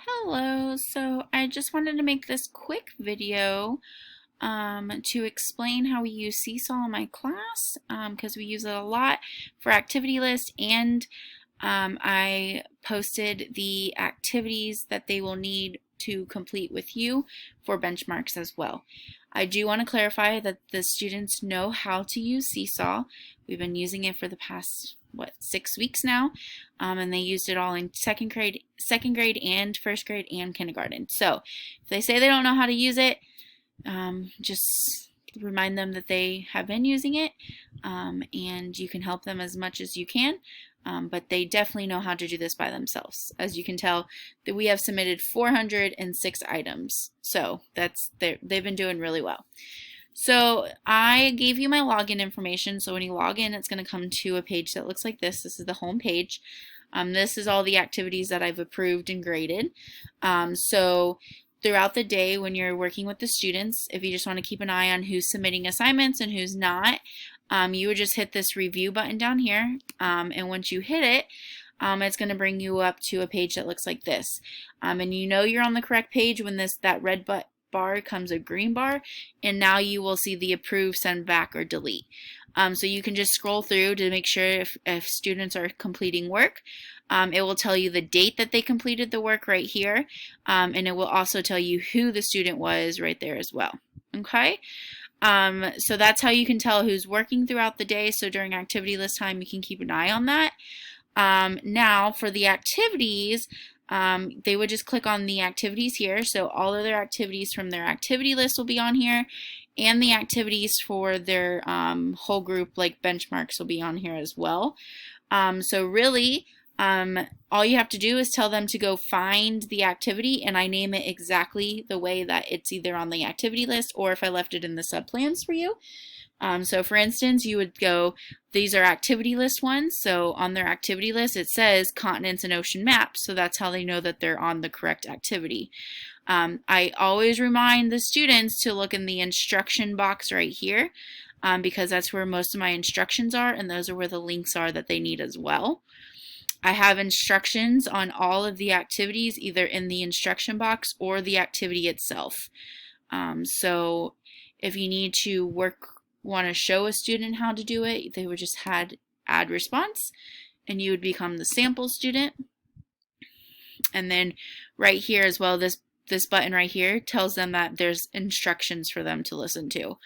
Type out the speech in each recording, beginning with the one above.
Hello, so I just wanted to make this quick video to explain how we use SeeSaw in my class because we use it a lot for activity list, and I posted the activities that they will need to complete with you for benchmarks as well. I do want to clarify that the students know how to use SeeSaw. We've been using it for the past 6 weeks now, and they used it all in second grade and first grade and kindergarten. So if they say they don't know how to use it, just remind them that they have been using it, and you can help them as much as you can, but they definitely know how to do this by themselves. As you can tell, that we have submitted 406 items, so they've been doing really well. So I gave you my login information, so when you log in, it's going to come to a page that looks like this. This is the home page. This is all the activities that I've approved and graded. So throughout the day when you're working with the students, if you just want to keep an eye on who's submitting assignments and who's not, you would just hit this review button down here, and once you hit it, it's going to bring you up to a page that looks like this. And you know you're on the correct page when that red bar comes a green bar, and now you will see the approve, send back, or delete. So you can just scroll through to make sure if students are completing work. It will tell you the date that they completed the work right here, and it will also tell you who the student was right there as well. Okay, so that's how you can tell who's working throughout the day. So during activity list time, you can keep an eye on that. Now for the activities, they would just click on the activities here. So all of their activities from their activity list will be on here, and the activities for their whole group, like benchmarks, will be on here as well. So really, all you have to do is tell them to go find the activity, and I name it exactly the way that it's either on the activity list or if I left it in the subplans for you. So for instance, you would go, these are activity list ones, so on their activity list it says continents and ocean maps, so that's how they know that they're on the correct activity. I always remind the students to look in the instruction box right here, because that's where most of my instructions are, and those are where the links are that they need as well. I have instructions on all of the activities either in the instruction box or the activity itself. So if you need to want to show a student how to do it, they would just add response, and you would become the sample student. And then right here as well, this button right here tells them that there's instructions for them to listen to.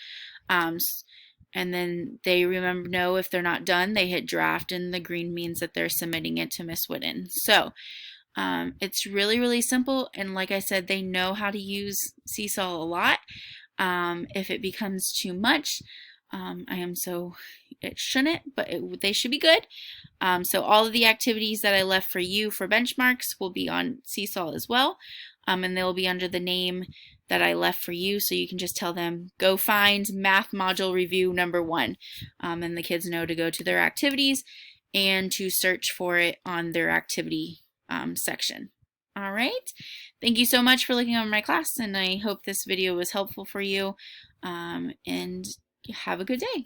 And then they know if they're not done, they hit draft, and the green means that they're submitting it to Miss Wooden. So it's really, really simple, and like I said, they know how to use SeeSaw a lot. If it becomes too much, it shouldn't, but they should be good. So all of the activities that I left for you for benchmarks will be on SeeSaw as well, and they'll be under the name that I left for you, so you can just tell them, go find math module review number 1, and the kids know to go to their activities and to search for it on their activity section. All right, thank you so much for looking over my class, and I hope this video was helpful for you, and have a good day.